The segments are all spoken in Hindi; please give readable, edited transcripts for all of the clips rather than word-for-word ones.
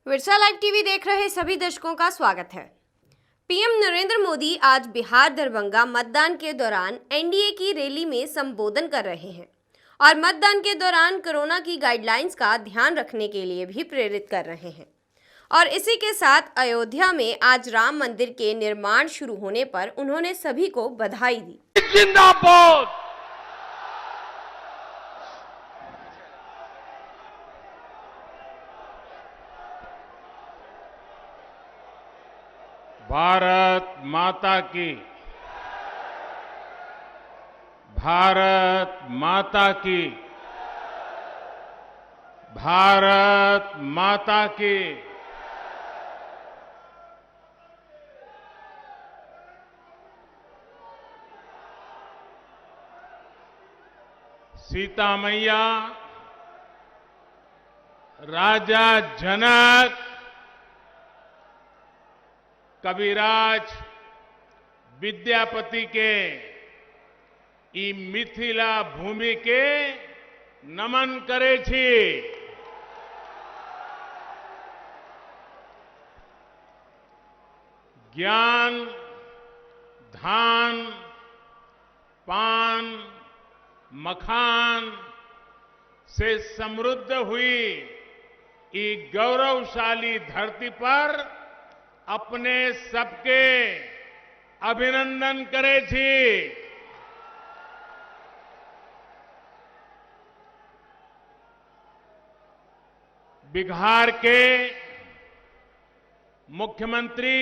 विरसा लाइव टीवी देख रहे सभी दर्शकों का स्वागत है। पीएम नरेंद्र मोदी आज बिहार दरभंगा मतदान के दौरान एनडीए की रैली में संबोधन कर रहे हैं और मतदान के दौरान कोरोना की गाइडलाइंस का ध्यान रखने के लिए भी प्रेरित कर रहे हैं। और इसी के साथ अयोध्या में आज राम मंदिर के निर्माण शुरू होने पर उन्होंने सभी को बधाई दी। जिंदाबाद। भारत माता की, भारत माता की, भारत माता की। सीता मैया, राजा जनक, कविराज विद्यापति के ई मिथिला भूमि के नमन करे छी। ज्ञान, धान, पान, मखान से समृद्ध हुई ई गौरवशाली धरती पर अपने सबके अभिनंदन करे छी। बिहार के मुख्यमंत्री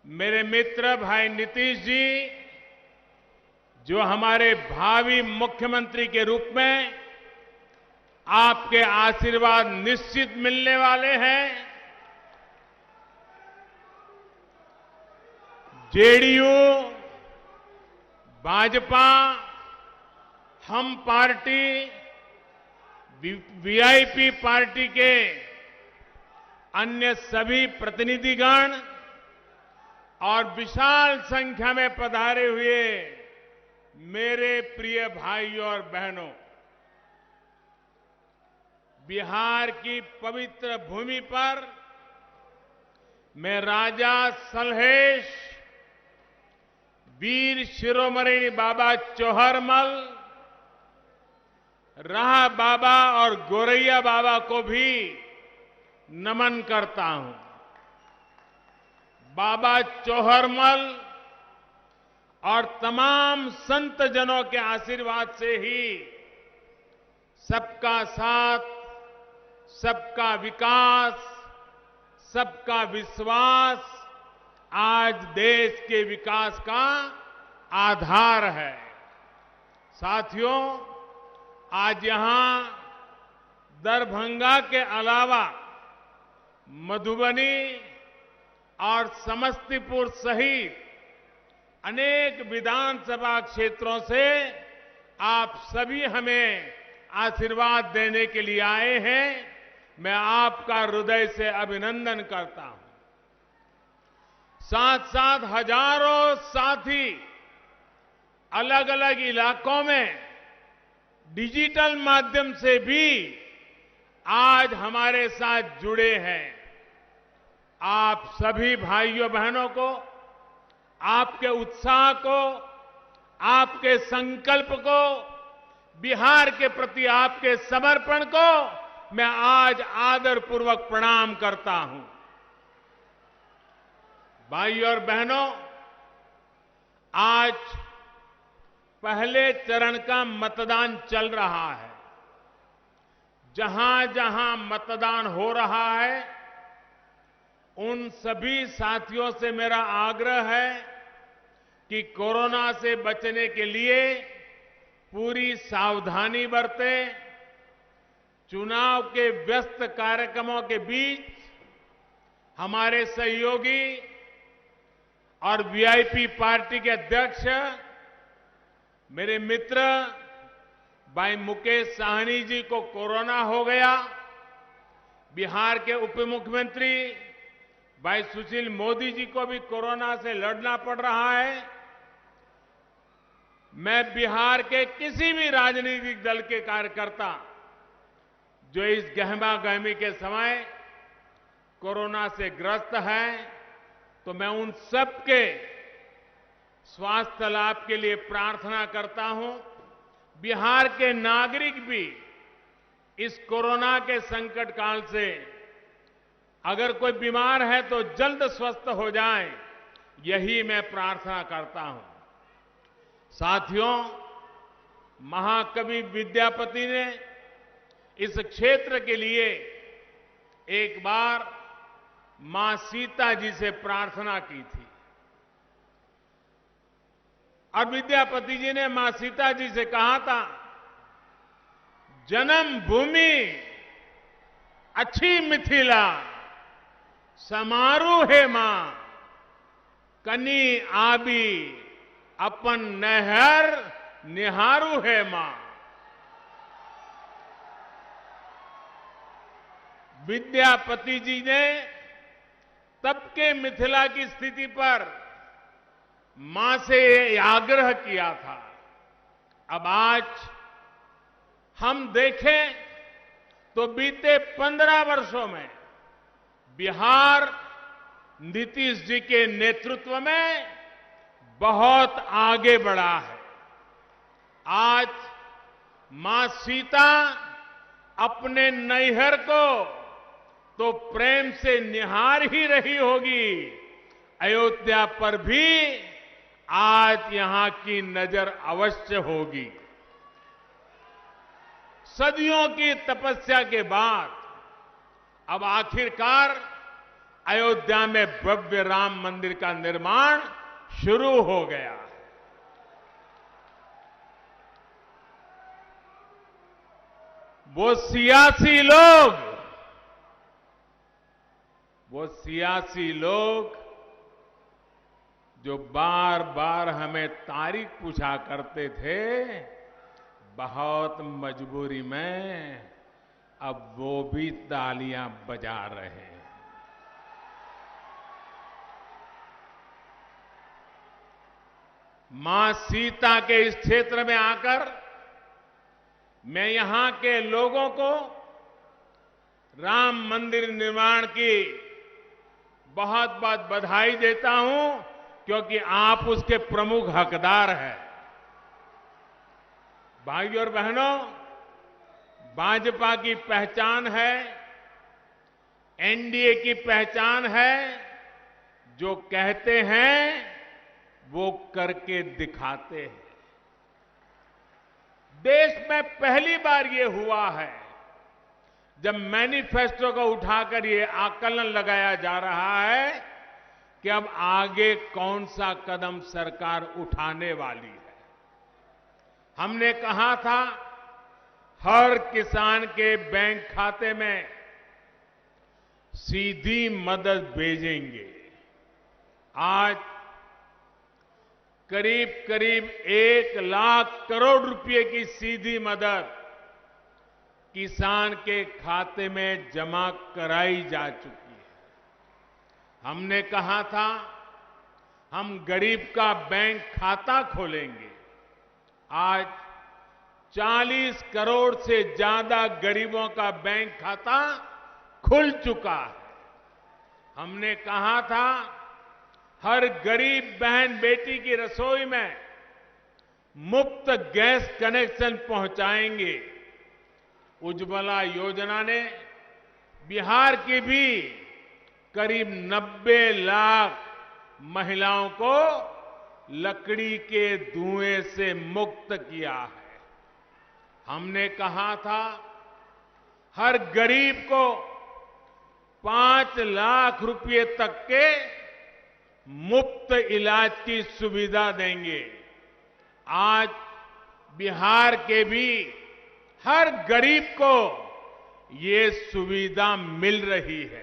मेरे मित्र भाई नीतीश जी, जो हमारे भावी मुख्यमंत्री के रूप में आपके आशीर्वाद निश्चित मिलने वाले हैं। जेडीयू, भाजपा, हम पार्टी, वीआईपी पार्टी के अन्य सभी प्रतिनिधिगण और विशाल संख्या में पधारे हुए मेरे प्रिय भाइयों और बहनों, बिहार की पवित्र भूमि पर मैं राजा सलहेश, वीर शिरोमणि बाबा चौहरमल, राह बाबा और गोरैया बाबा को भी नमन करता हूं। बाबा चौहरमल और तमाम संत जनों के आशीर्वाद से ही सबका साथ, सबका विकास, सबका विश्वास आज देश के विकास का आधार है। साथियों, आज यहां दरभंगा के अलावा मधुबनी और समस्तीपुर सहित अनेक विधानसभा क्षेत्रों से आप सभी हमें आशीर्वाद देने के लिए आए हैं। मैं आपका हृदय से अभिनंदन करता हूं। साथ साथ हजारों साथी अलग अलग इलाकों में डिजिटल माध्यम से भी आज हमारे साथ जुड़े हैं। आप सभी भाइयों बहनों को, आपके उत्साह को, आपके संकल्प को, बिहार के प्रति आपके समर्पण को मैं आज आदरपूर्वक प्रणाम करता हूं। भाइयों और बहनों, आज पहले चरण का मतदान चल रहा है। जहां जहां मतदान हो रहा है, उन सभी साथियों से मेरा आग्रह है कि कोरोना से बचने के लिए पूरी सावधानी बरतें। चुनाव के व्यस्त कार्यक्रमों के बीच हमारे सहयोगी और वीआईपी पार्टी के अध्यक्ष मेरे मित्र भाई मुकेश साहनी जी को कोरोना हो गया। बिहार के उप मुख्यमंत्री भाई सुशील मोदी जी को भी कोरोना से लड़ना पड़ रहा है। मैं बिहार के किसी भी राजनीतिक दल के कार्यकर्ता जो इस गहमा गहमी के समय कोरोना से ग्रस्त है, तो मैं उन सबके स्वास्थ्य लाभ के लिए प्रार्थना करता हूं। बिहार के नागरिक भी इस कोरोना के संकट काल से अगर कोई बीमार है तो जल्द स्वस्थ हो जाए, यही मैं प्रार्थना करता हूं। साथियों, महाकवि विद्यापति ने इस क्षेत्र के लिए एक बार मां सीता जी से प्रार्थना की थी और विद्यापति जी ने मां सीता जी से कहा था, जन्म भूमि अच्छी मिथिला, समारू है मां, कनी आबी अपन नहर निहारू है मां। विद्यापति जी ने तब के मिथिला की स्थिति पर मां से आग्रह किया था। अब आज हम देखें तो बीते 15 वर्षों में बिहार नीतीश जी के नेतृत्व में बहुत आगे बढ़ा है। आज मां सीता अपने नैहर को तो प्रेम से निहार ही रही होगी, अयोध्या पर भी आज यहां की नजर अवश्य होगी। सदियों की तपस्या के बाद अब आखिरकार अयोध्या में भव्य राम मंदिर का निर्माण शुरू हो गया है। वो सियासी लोग जो बार बार हमें तारीख पूछा करते थे, बहुत मजबूरी में अब वो भी तालियां बजा रहे हैं। मां सीता के इस क्षेत्र में आकर मैं यहां के लोगों को राम मंदिर निर्माण की बहुत बहुत बधाई देता हूं, क्योंकि आप उसके प्रमुख हकदार हैं। भाइयों और बहनों, भाजपा की पहचान है, एनडीए की पहचान है, जो कहते हैं वो करके दिखाते हैं। देश में पहली बार ये हुआ है जब मैनिफेस्टो को उठाकर ये आकलन लगाया जा रहा है कि अब आगे कौन सा कदम सरकार उठाने वाली है। हमने कहा था हर किसान के बैंक खाते में सीधी मदद भेजेंगे। आज करीब करीब 1 लाख करोड़ रुपए की सीधी मदद किसान के खाते में जमा कराई जा चुकी है। हमने कहा था हम गरीब का बैंक खाता खोलेंगे। आज 40 करोड़ से ज्यादा गरीबों का बैंक खाता खुल चुका है। हमने कहा था हर गरीब बहन बेटी की रसोई में मुफ्त गैस कनेक्शन पहुंचाएंगे। उज्ज्वला योजना ने बिहार की भी करीब 90 लाख महिलाओं को लकड़ी के धुएं से मुक्त किया है। हमने कहा था हर गरीब को 5 लाख रुपए तक के मुफ्त इलाज की सुविधा देंगे। आज बिहार के भी हर गरीब को ये सुविधा मिल रही है।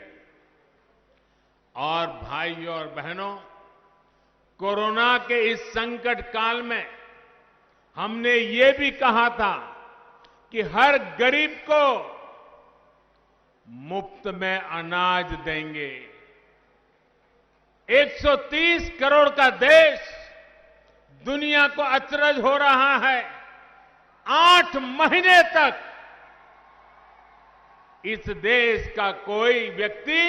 और भाइयों और बहनों, कोरोना के इस संकट काल में हमने ये भी कहा था कि हर गरीब को मुफ्त में अनाज देंगे। 130 करोड़ का देश दुनिया को अचरज हो रहा है। 8 महीने तक इस देश का कोई व्यक्ति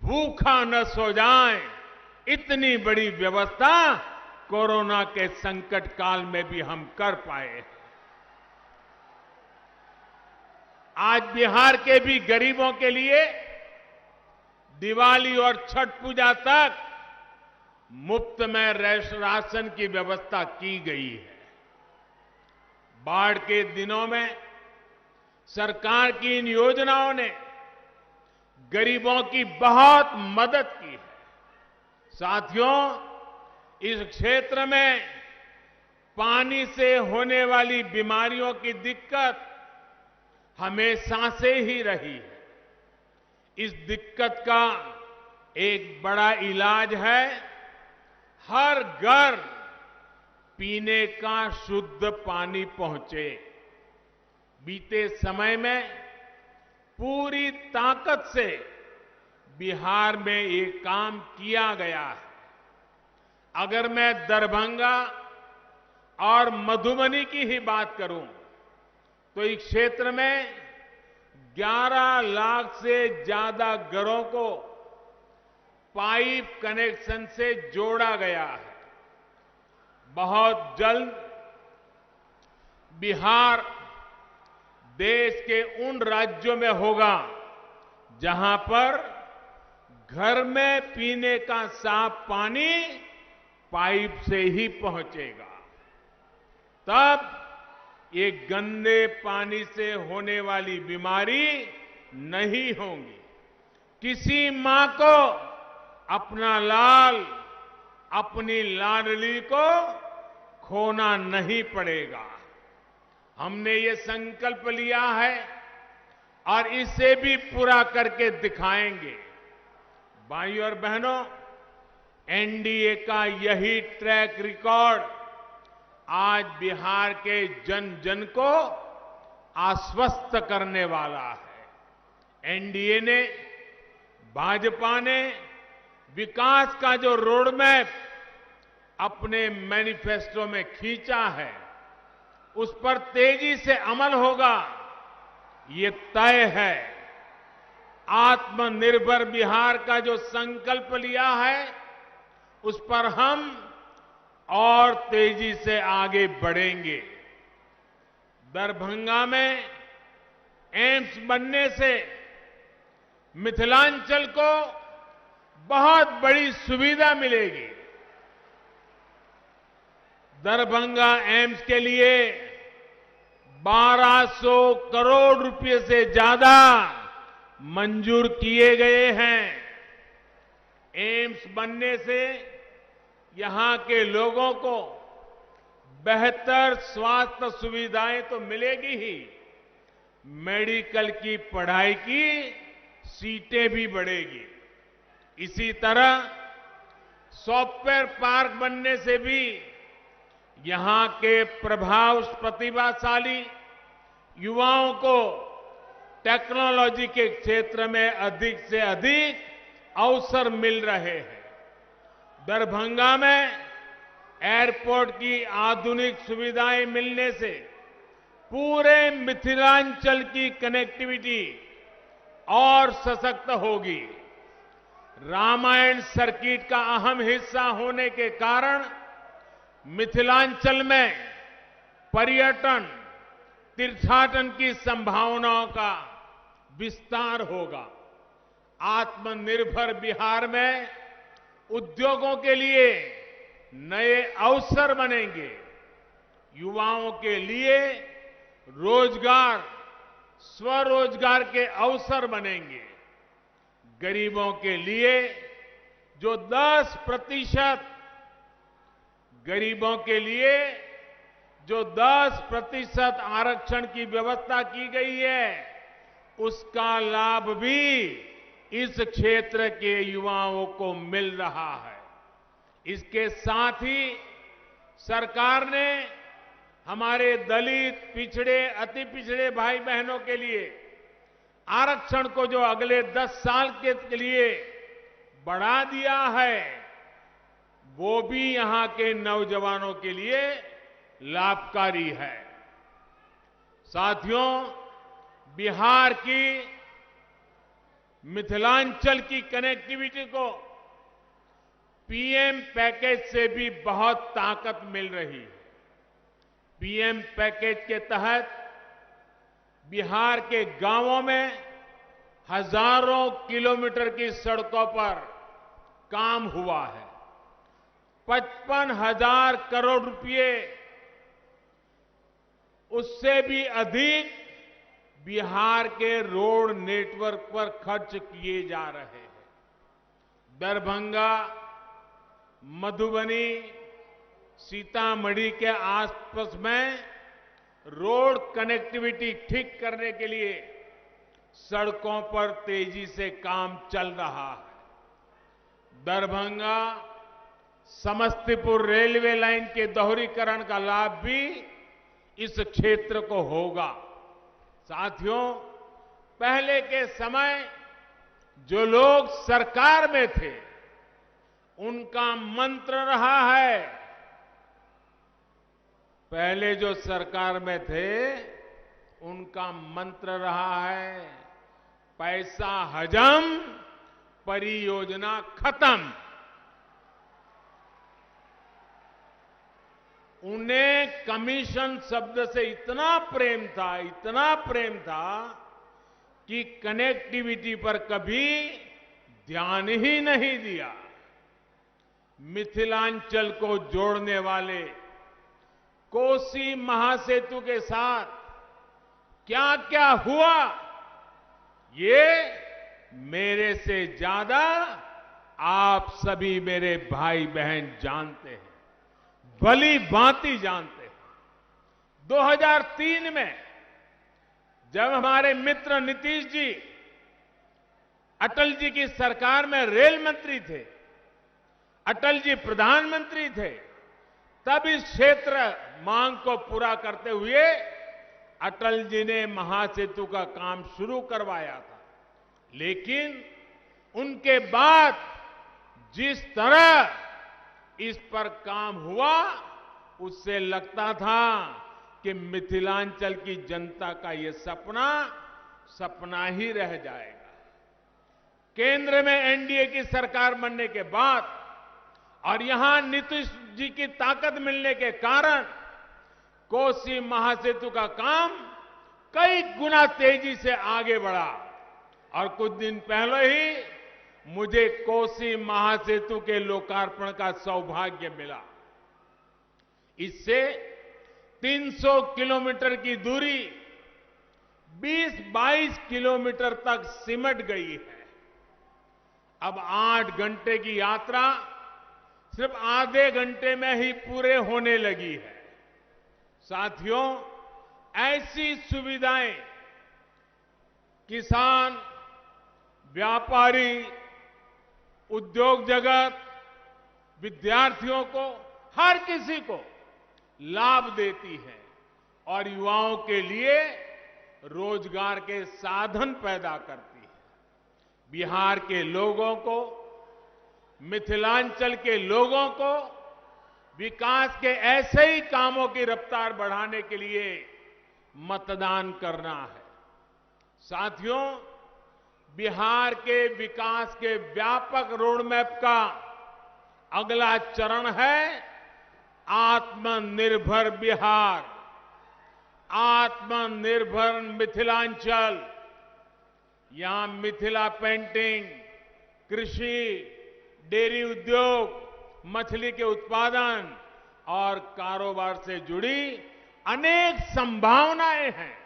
भूखा न सो जाए, इतनी बड़ी व्यवस्था कोरोना के संकट काल में भी हम कर पाए हैं। आज बिहार के भी गरीबों के लिए दिवाली और छठ पूजा तक मुफ्त में राशन की व्यवस्था की गई है। बाढ़ के दिनों में सरकार की इन योजनाओं ने गरीबों की बहुत मदद की है। साथियों, इस क्षेत्र में पानी से होने वाली बीमारियों की दिक्कत हमेशा से ही रही है। इस दिक्कत का एक बड़ा इलाज है हर घर पीने का शुद्ध पानी पहुंचे। बीते समय में पूरी ताकत से बिहार में ये काम किया गया है। अगर मैं दरभंगा और मधुबनी की ही बात करूं तो इस क्षेत्र में 11 लाख से ज्यादा घरों को पाइप कनेक्शन से जोड़ा गया है। बहुत जल्द बिहार देश के उन राज्यों में होगा जहां पर घर में पीने का साफ पानी पाइप से ही पहुंचेगा। तब ये गंदे पानी से होने वाली बीमारी नहीं होगी। किसी मां को अपना लाल, अपनी लाडली को खोना नहीं पड़ेगा। हमने ये संकल्प लिया है और इसे भी पूरा करके दिखाएंगे। भाइयों और बहनों, एनडीए का यही ट्रैक रिकॉर्ड आज बिहार के जन जन को आश्वस्त करने वाला है। एनडीए ने, भाजपा ने विकास का जो रोड मैप अपने मैनिफेस्टो में खींचा है, उस पर तेजी से अमल होगा, ये तय है। आत्मनिर्भर बिहार का जो संकल्प लिया है, उस पर हम और तेजी से आगे बढ़ेंगे। दरभंगा में एम्स बनने से मिथिलांचल को बहुत बड़ी सुविधा मिलेगी। दरभंगा एम्स के लिए 1200 करोड़ रुपए से ज्यादा मंजूर किए गए हैं। एम्स बनने से यहां के लोगों को बेहतर स्वास्थ्य सुविधाएं तो मिलेगी ही, मेडिकल की पढ़ाई की सीटें भी बढ़ेगी। इसी तरह सॉफ्टवेयर पार्क बनने से भी यहां के प्रतिभाशाली युवाओं को टेक्नोलॉजी के क्षेत्र में अधिक से अधिक अवसर मिल रहे हैं। दरभंगा में एयरपोर्ट की आधुनिक सुविधाएं मिलने से पूरे मिथिलांचल की कनेक्टिविटी और सशक्त होगी। रामायण सर्किट का अहम हिस्सा होने के कारण मिथिलांचल में पर्यटन, तीर्थाटन की संभावनाओं का विस्तार होगा। आत्मनिर्भर बिहार में उद्योगों के लिए नए अवसर बनेंगे। युवाओं के लिए रोजगार, स्वरोजगार के अवसर बनेंगे। गरीबों के लिए जो 10% आरक्षण की व्यवस्था की गई है, उसका लाभ भी इस क्षेत्र के युवाओं को मिल रहा है। इसके साथ ही सरकार ने हमारे दलित, पिछड़े, अति पिछड़े भाई बहनों के लिए आरक्षण को जो अगले 10 साल के लिए बढ़ा दिया है, वो भी यहां के नौजवानों के लिए लाभकारी है। साथियों, बिहार की मिथिलांचल की कनेक्टिविटी को पीएम पैकेज से भी बहुत ताकत मिल रही है। पीएम पैकेज के तहत बिहार के गांवों में हजारों किलोमीटर की सड़कों पर काम हुआ है। 55,000 करोड़ रुपए उससे भी अधिक बिहार के रोड नेटवर्क पर खर्च किए जा रहे हैं। दरभंगा, मधुबनी, सीतामढ़ी के आसपास में रोड कनेक्टिविटी ठीक करने के लिए सड़कों पर तेजी से काम चल रहा है। दरभंगा समस्तीपुर रेलवे लाइन के दोहरीकरण का लाभ भी इस क्षेत्र को होगा। साथियों, पहले के समय जो लोग सरकार में थे, उनका मंत्र रहा है, पहले जो सरकार में थे उनका मंत्र रहा है, पैसा हजम, परियोजना खत्म। उन्हें कमीशन शब्द से इतना प्रेम था कि कनेक्टिविटी पर कभी ध्यान ही नहीं दिया। मिथिलांचल को जोड़ने वाले कोसी महासेतु के साथ क्या क्या हुआ, ये मेरे से ज्यादा आप सभी मेरे भाई बहन जानते हैं, भली भांति जानते हैं। 2003 में जब हमारे मित्र नीतीश जी अटल जी की सरकार में रेल मंत्री थे, अटल जी प्रधानमंत्री थे, तब इस क्षेत्र मांग को पूरा करते हुए अटल जी ने महासेतु का काम शुरू करवाया था। लेकिन उनके बाद जिस तरह इस पर काम हुआ, उससे लगता था कि मिथिलांचल की जनता का ये सपना ही रह जाएगा। केंद्र में एनडीए की सरकार बनने के बाद और यहां नीतीश जी की ताकत मिलने के कारण कोसी महासेतु का काम कई गुना तेजी से आगे बढ़ा और कुछ दिन पहले ही मुझे कोसी महासेतु के लोकार्पण का सौभाग्य मिला। इससे 300 किलोमीटर की दूरी 20-22 किलोमीटर तक सिमट गई है। अब 8 घंटे की यात्रा सिर्फ आधे घंटे में ही पूरे होने लगी है। साथियों, ऐसी सुविधाएं किसान, व्यापारी, उद्योग जगत, विद्यार्थियों को, हर किसी को लाभ देती है और युवाओं के लिए रोजगार के साधन पैदा करती है। बिहार के लोगों को, मिथिलांचल के लोगों को विकास के ऐसे ही कामों की रफ्तार बढ़ाने के लिए मतदान करना है। साथियों, बिहार के विकास के व्यापक रोडमैप का अगला चरण है आत्मनिर्भर बिहार, आत्मनिर्भर मिथिलांचल। यहां मिथिला पेंटिंग, कृषि, डेयरी उद्योग, मछली के उत्पादन और कारोबार से जुड़ी अनेक संभावनाएं हैं।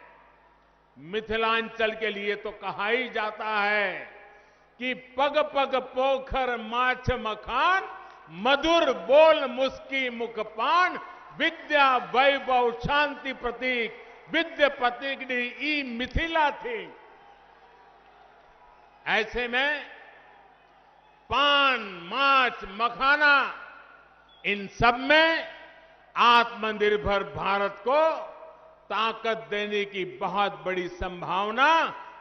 मिथिलांचल के लिए तो कहा ही जाता है कि पग पग पोखर माछ मखान, मधुर बोल मुस्की मुखपान, विद्या वैभव शांति प्रतीक, विद्या प्रतीक ई मिथिला थी। ऐसे में पान, माछ, मखाना, इन सब में आत्मनिर्भर भारत को ताकत देने की बहुत बड़ी संभावना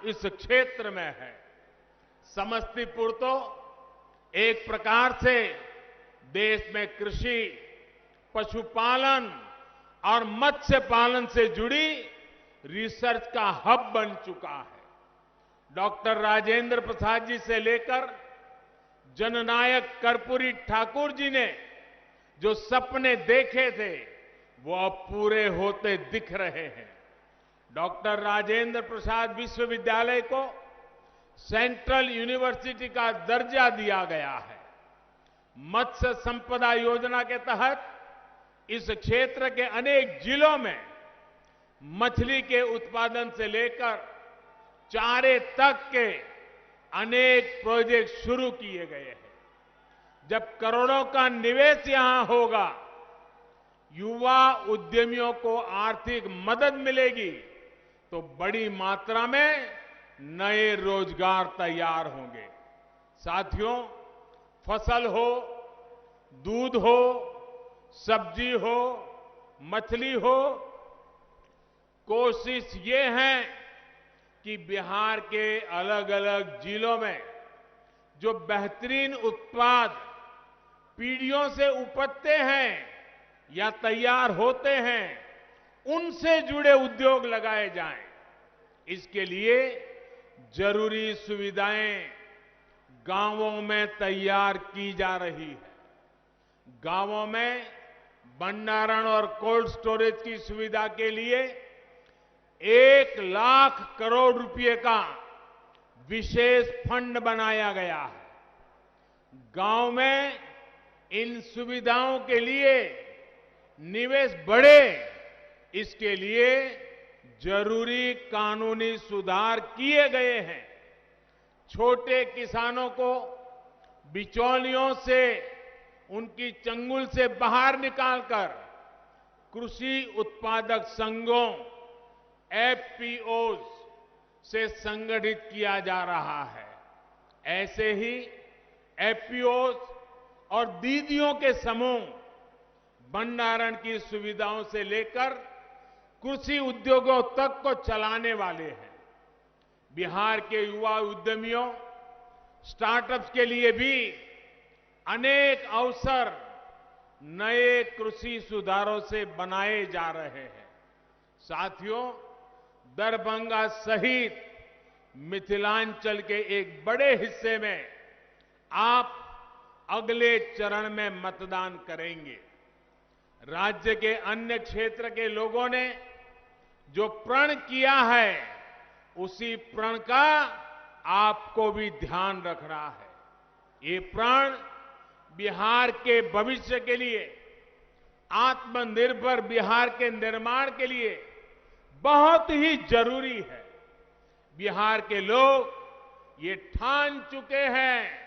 इस क्षेत्र में है। समस्तीपुर तो एक प्रकार से देश में कृषि, पशुपालन और मत्स्य पालन से जुड़ी रिसर्च का हब बन चुका है। डॉक्टर राजेंद्र प्रसाद जी से लेकर जननायक कर्पूरी ठाकुर जी ने जो सपने देखे थे वो अब पूरे होते दिख रहे हैं। डॉक्टर राजेंद्र प्रसाद विश्वविद्यालय को सेंट्रल यूनिवर्सिटी का दर्जा दिया गया है। मत्स्य संपदा योजना के तहत इस क्षेत्र के अनेक जिलों में मछली के उत्पादन से लेकर चारे तक के अनेक प्रोजेक्ट शुरू किए गए हैं। जब करोड़ों का निवेश यहां होगा, युवा उद्यमियों को आर्थिक मदद मिलेगी, तो बड़ी मात्रा में नए रोजगार तैयार होंगे। साथियों, फसल हो, दूध हो, सब्जी हो, मछली हो, कोशिश ये है कि बिहार के अलग अलग जिलों में जो बेहतरीन उत्पाद पीढ़ियों से उपजते हैं या तैयार होते हैं, उनसे जुड़े उद्योग लगाए जाएं। इसके लिए जरूरी सुविधाएं गांवों में तैयार की जा रही है। गांवों में भंडारण और कोल्ड स्टोरेज की सुविधा के लिए 1 लाख करोड़ रुपए का विशेष फंड बनाया गया है। गांव में इन सुविधाओं के लिए निवेश बढ़े, इसके लिए जरूरी कानूनी सुधार किए गए हैं। छोटे किसानों को बिचौलियों से, उनकी चंगुल से बाहर निकालकर कृषि उत्पादक संघों एफपीओज से संगठित किया जा रहा है। ऐसे ही एफपीओज और दीदियों के समूह भंडारण की सुविधाओं से लेकर कृषि उद्योगों तक को चलाने वाले हैं। बिहार के युवा उद्यमियों, स्टार्टअप्स के लिए भी अनेक अवसर नए कृषि सुधारों से बनाए जा रहे हैं। साथियों, दरभंगा सहित मिथिलांचल के एक बड़े हिस्से में आप अगले चरण में मतदान करेंगे। राज्य के अन्य क्षेत्र के लोगों ने जो प्रण किया है, उसी प्रण का आपको भी ध्यान रखना है। ये प्रण बिहार के भविष्य के लिए, आत्मनिर्भर बिहार के निर्माण के लिए बहुत ही जरूरी है। बिहार के लोग ये ठान चुके हैं,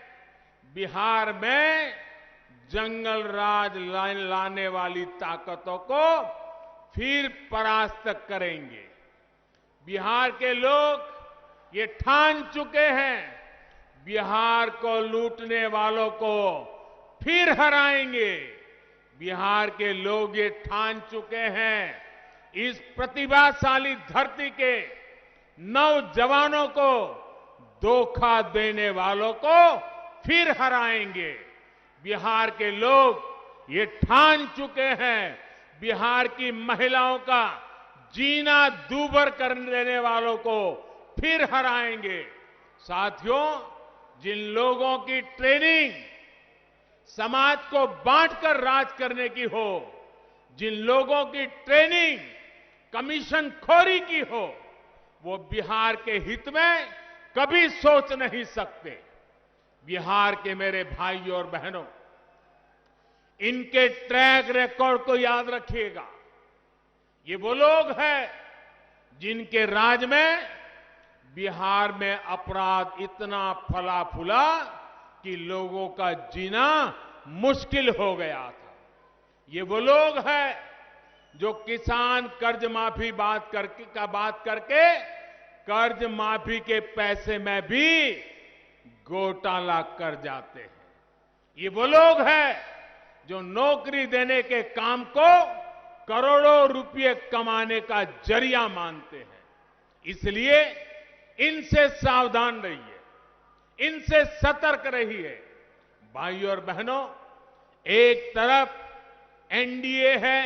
बिहार में जंगल राज लाने वाली ताकतों को फिर परास्त करेंगे। बिहार के लोग ये ठान चुके हैं, बिहार को लूटने वालों को फिर हराएंगे। बिहार के लोग ये ठान चुके हैं, इस प्रतिभाशाली धरती के नौजवानों को धोखा देने वालों को फिर हराएंगे। बिहार के लोग ये ठान चुके हैं, बिहार की महिलाओं का जीना दूभर कर देने वालों को फिर हराएंगे। साथियों, जिन लोगों की ट्रेनिंग समाज को बांटकर राज करने की हो, जिन लोगों की ट्रेनिंग कमीशन खोरी की हो, वो बिहार के हित में कभी सोच नहीं सकते। बिहार के मेरे भाइयों और बहनों, इनके ट्रैक रिकॉर्ड को याद रखिएगा। ये वो लोग हैं जिनके राज में बिहार में अपराध इतना फला फूला कि लोगों का जीना मुश्किल हो गया था। ये वो लोग हैं जो किसान कर्ज माफी बात करके कर्ज माफी के पैसे में भी घोटाला कर जाते हैं। ये वो लोग हैं जो नौकरी देने के काम को करोड़ों रुपए कमाने का जरिया मानते हैं। इसलिए इनसे सावधान रहिए, इनसे सतर्क रहिए। भाइयों और बहनों, एक तरफ एनडीए है,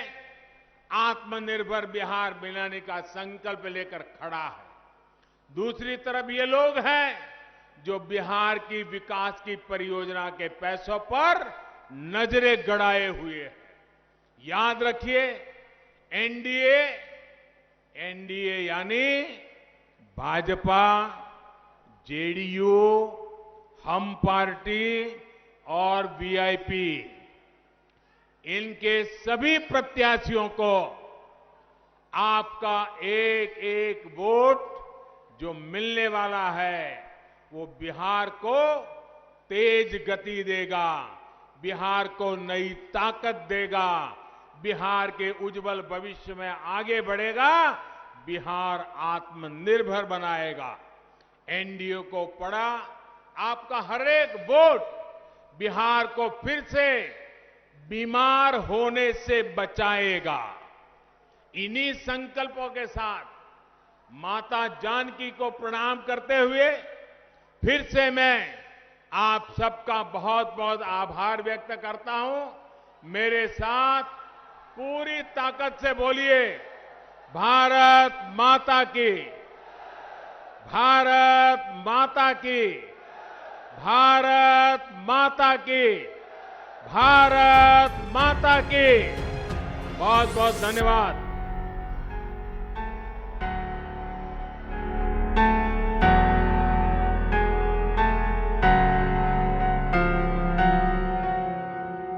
आत्मनिर्भर बिहार बनाने का संकल्प लेकर खड़ा है। दूसरी तरफ ये लोग हैं जो बिहार की विकास की परियोजना के पैसों पर नजरें गड़ाए हुए हैं। याद रखिए, एनडीए यानी भाजपा, जेडीयू, हम पार्टी और वीआईपी, इनके सभी प्रत्याशियों को आपका एक एक वोट जो मिलने वाला है वो बिहार को तेज गति देगा, बिहार को नई ताकत देगा, बिहार के उज्जवल भविष्य में आगे बढ़ेगा, बिहार आत्मनिर्भर बनाएगा। एनडीए को पड़ा आपका हर एक वोट बिहार को फिर से बीमार होने से बचाएगा। इन्हीं संकल्पों के साथ माता जानकी को प्रणाम करते हुए फिर से मैं आप सबका बहुत बहुत आभार व्यक्त करता हूं। मेरे साथ पूरी ताकत से बोलिए, भारत माता की, भारत माता की, भारत माता की, भारत माता की। बहुत बहुत धन्यवाद।